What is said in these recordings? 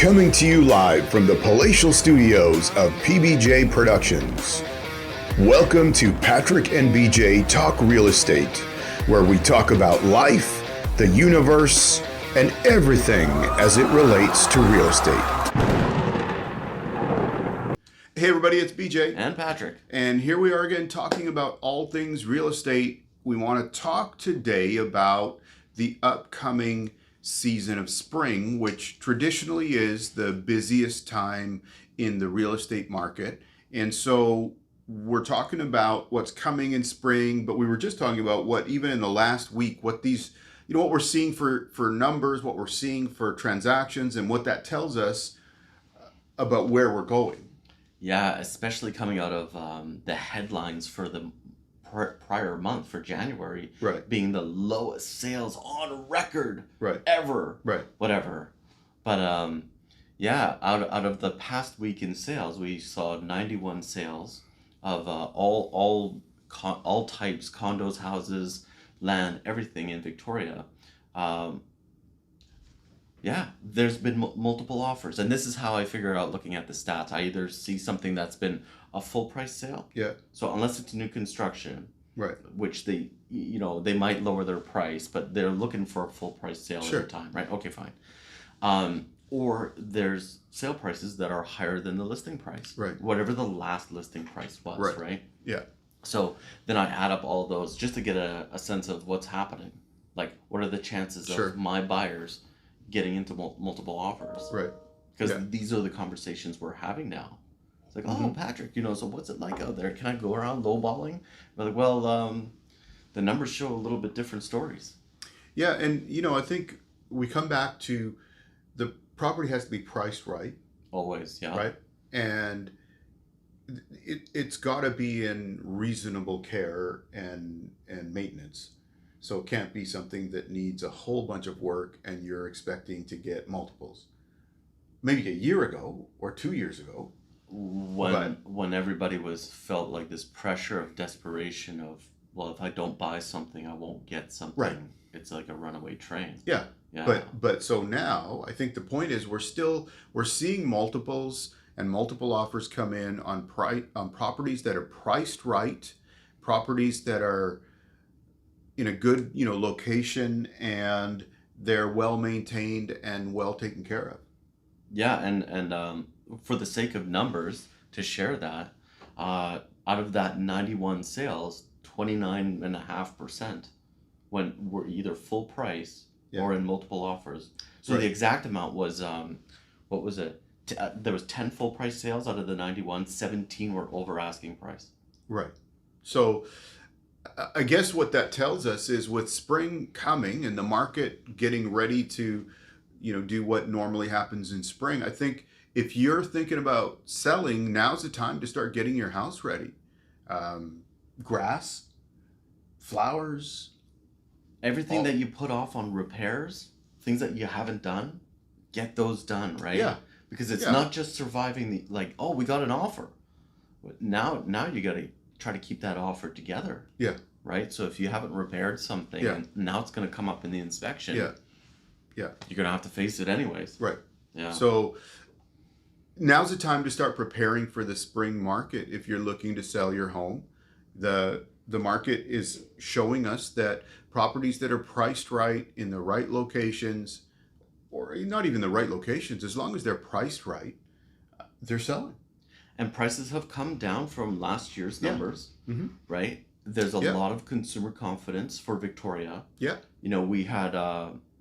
Coming to you live from the palatial studios of PBJ Productions. Welcome to Patrick and BJ Talk Real Estate, where we talk about life, the universe, and everything as it relates to real estate. Hey everybody, it's BJ. And Patrick. And here we are again talking about all things real estate. We want to talk today about the upcoming season of spring, which traditionally is the busiest time in the real estate market. And so we're talking about what's coming in spring, but we were just talking about what even in the last week, what these, what we're seeing for numbers, what we're seeing for transactions, and what that tells us about where we're going. Yeah, especially coming out of the headlines for the prior month for January, right, being the lowest sales on record, right, ever, right, whatever. But yeah, out of the past week in sales, we saw 91 sales of all types, condos, houses, land, everything in Victoria. Yeah, there's been multiple offers, and this is how I figure out looking at the stats. I either see something that's been a full price sale. Yeah. So unless it's new construction, right, which they might lower their price, but they're looking for a full price sale sure, at the time, right? Okay, fine. Or there's sale prices that are higher than the listing price, right? Whatever the last listing price was, right? Yeah. So then I add up all those just to get a sense of what's happening. Like, what are the chances sure. of my buyers getting into multiple offers? Right. Because these are the conversations we're having now. It's like, oh, Patrick, so what's it like out there? Can I go around lowballing? We're like, well, the numbers show a little bit different stories. Yeah, and I think we come back to the property has to be priced right. Always, yeah. Right, and it's got to be in reasonable care and maintenance. So it can't be something that needs a whole bunch of work and you're expecting to get multiples. Maybe a year ago or 2 years ago. When everybody felt like this pressure of desperation of, well, if I don't buy something, I won't get something. Right. It's like a runaway train. Yeah. Yeah. But so now I think the point is we're seeing multiples and multiple offers come in on properties that are priced right, properties that are in a good, location, and they're well maintained and well taken care of. Yeah, and for the sake of numbers, to share that, out of that 91 sales, 29.5% were either full price or in multiple offers. So the exact amount was, what was it? There was 10 full price sales out of the 91, 17 were over asking price. Right. So I guess what that tells us is with spring coming and the market getting ready to, do what normally happens in spring, I think if you're thinking about selling, now's the time to start getting your house ready. Grass, flowers. Everything that you put off on repairs, things that you haven't done, get those done, right? Yeah. Because it's not just surviving we got an offer. Now you got to try to keep that offer together. Yeah. Right? So if you haven't repaired something and now it's going to come up in the inspection. Yeah. Yeah. You're going to have to face it anyways. Right. Yeah. So now's the time to start preparing for the spring market. If you're looking to sell your home, the market is showing us that properties that are priced right in the right locations, or not even the right locations, as long as they're priced right, they're selling. And prices have come down from last year's numbers, right? There's a Yeah. lot of consumer confidence for Victoria. Yeah. We had,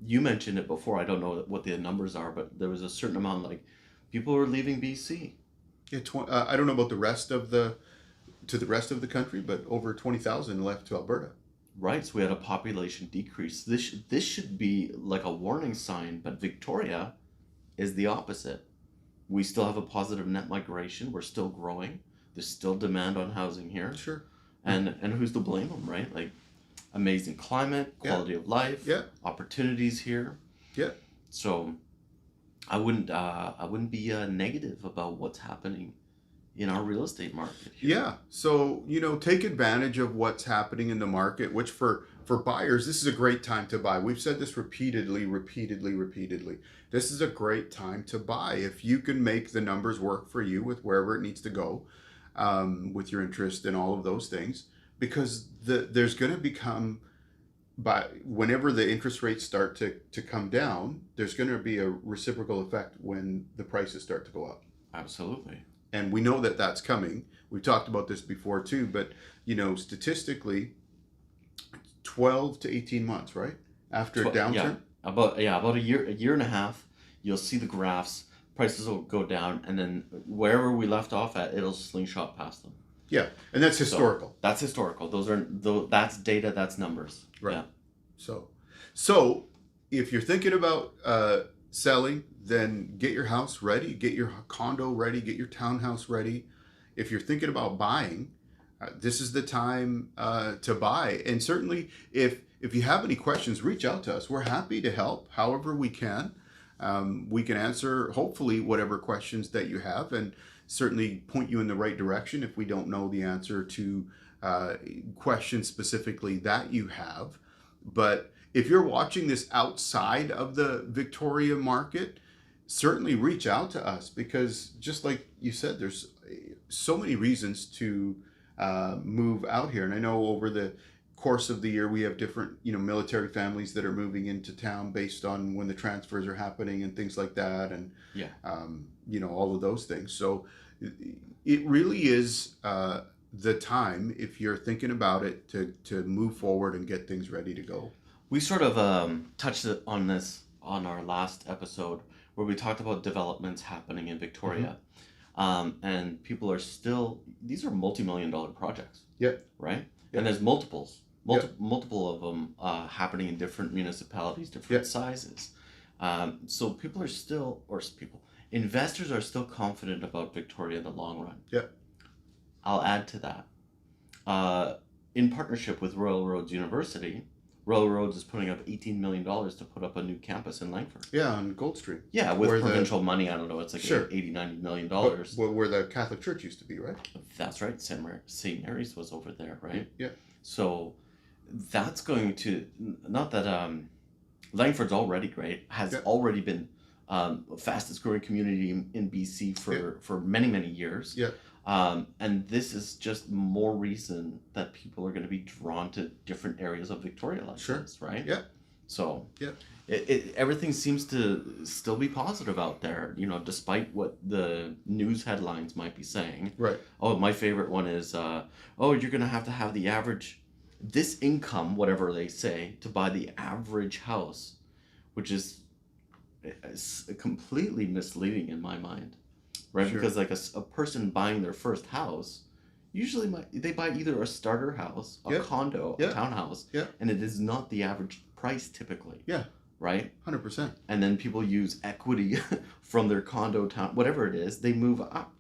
you mentioned it before, I don't know what the numbers are, but there was a certain amount, people were leaving BC. Yeah, I don't know about the rest of the country, but over 20,000 left to Alberta. Right, so we had a population decrease. This should be like a warning sign, but Victoria is the opposite. We still have a positive net migration. We're still growing. There's still demand on housing here. Sure. And who's to blame them, right? Amazing climate, quality of life, opportunities here. Yeah. So I wouldn't be negative about what's happening in our real estate market here. Yeah. So, take advantage of what's happening in the market, which for buyers, this is a great time to buy. We've said this repeatedly. This is a great time to buy if you can make the numbers work for you with wherever it needs to go, with your interest and all of those things, because there's going to become, whenever the interest rates start to come down, there's going to be a reciprocal effect when the prices start to go up. Absolutely. And we know that that's coming. We've talked about this before too, but statistically, 12 to 18 months, right? After a downturn. About a year and a half, you'll see the graphs, prices will go down, and then wherever we left off at, it'll slingshot past them. Yeah, and that's historical. So, that's historical. That's data, that's numbers. Right. Yeah. So if you're thinking about selling, then get your house ready, get your condo ready, get your townhouse ready. If you're thinking about buying, this is the time to buy. And certainly, if you have any questions, reach out to us. We're happy to help however we can. We can answer, hopefully, whatever questions that you have, and certainly point you in the right direction if we don't know the answer to questions specifically that you have. But if you're watching this outside of the Victoria market, certainly reach out to us, because just like you said, there's so many reasons to move out here. And I know over the course of the year, we have different, military families that are moving into town based on when the transfers are happening and things like that. And, all of those things. So it really is the time, if you're thinking about it, to move forward and get things ready to go. We sort of touched on this on our last episode, where we talked about developments happening in Victoria. And people are still, these are multi-million-dollar projects. Yeah. Right? Yeah. And there's multiple of them happening in different municipalities, different sizes. So investors are still confident about Victoria in the long run. Yeah. I'll add to that. In partnership with Royal Roads University, Royal Roads is putting up $18 million to put up a new campus in Langford. Yeah, on Gold Street. Yeah, with provincial money, I don't know, it's like Sure. $80-90 million. Where the Catholic Church used to be, right? That's right. St. Mary's was over there, right? Yeah. So that's going to, not that Langford's already great, has already been fastest growing community in BC for many, many years. Yeah. And this is just more reason that people are going to be drawn to different areas of Victoria like this, right? Yeah. So yeah, everything seems to still be positive out there, despite what the news headlines might be saying. Right. Oh, my favorite one is, you're going to have the average, this income, whatever they say, to buy the average house, which is completely misleading in my mind. Right, Sure. Because like a person buying their first house, usually they buy either a starter house, a condo, a townhouse, and it is not the average price typically. Yeah. Right? 100%. And then people use equity from their condo, town, whatever it is, they move up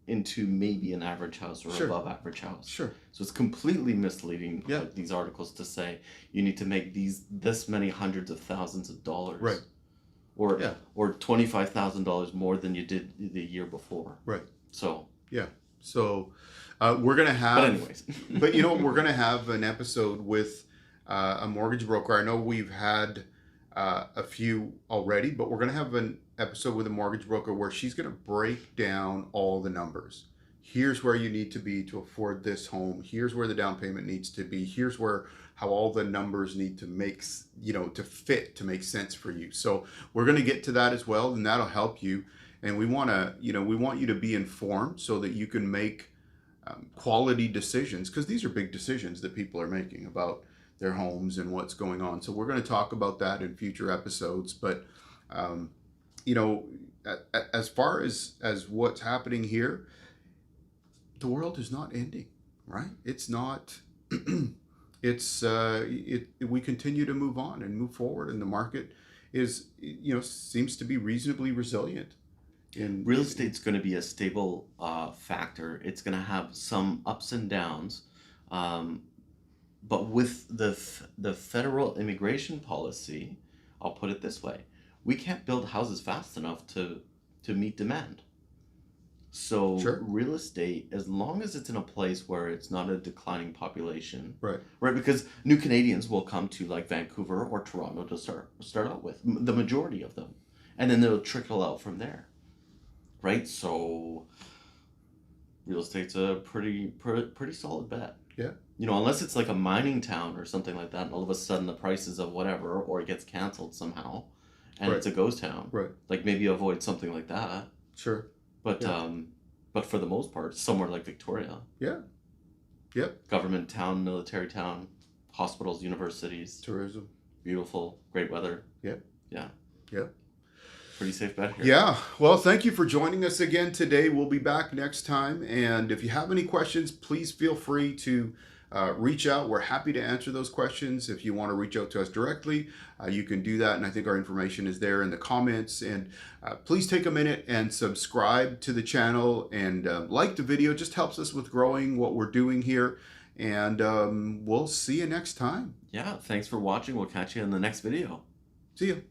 into maybe an average house or above average house. Sure. So it's completely misleading, like these articles, to say you need to make this many hundreds of thousands of dollars. Right. Or $25,000 more than you did the year before. Right. So. Yeah. So we're going to have. But anyways. But we're going to have an episode with a mortgage broker. I know we've had a few already, but we're going to have an episode with a mortgage broker where she's going to break down all the numbers. Here's where you need to be to afford this home. Here's where the down payment needs to be. Here's how all the numbers need to make, to fit, to make sense for you. So we're going to get to that as well, and that'll help you. And we want you to be informed so that you can make quality decisions, because these are big decisions that people are making about their homes and what's going on. So we're going to talk about that in future episodes. But, as far as what's happening here, the world is not ending, right? It's not. We continue to move on and move forward, and the market is seems to be reasonably resilient. Real estate's going to be a stable factor. It's going to have some ups and downs, but with the federal immigration policy, I'll put it this way: we can't build houses fast enough to meet demand. So Sure. real estate, as long as it's in a place where it's not a declining population, Right. right? Because new Canadians will come to like Vancouver or Toronto to start out with, the majority of them, and then they'll trickle out from there, right? So real estate's a pretty solid bet. Yeah. You know, unless it's like a mining town or something like that, and all of a sudden the prices of whatever, or it gets canceled somehow, and Right. it's a ghost town. Right. Like maybe avoid something like that. Sure. But Yeah. but for the most part, somewhere like Victoria, Yeah. Yep. government town, military town, hospitals, universities, Tourism. beautiful, great weather. Yep. Yeah. Yep. Pretty safe bet here. Yeah. Well, thank you for joining us again today. We'll be back next time. And if you have any questions, please feel free to reach out. We're happy to answer those questions. If you want to reach out to us directly, you can do that. And I think our information is there in the comments. And please take a minute and subscribe to the channel and like the video. It just helps us with growing what we're doing here. And we'll see you next time. Yeah. Thanks for watching. We'll catch you in the next video. See you.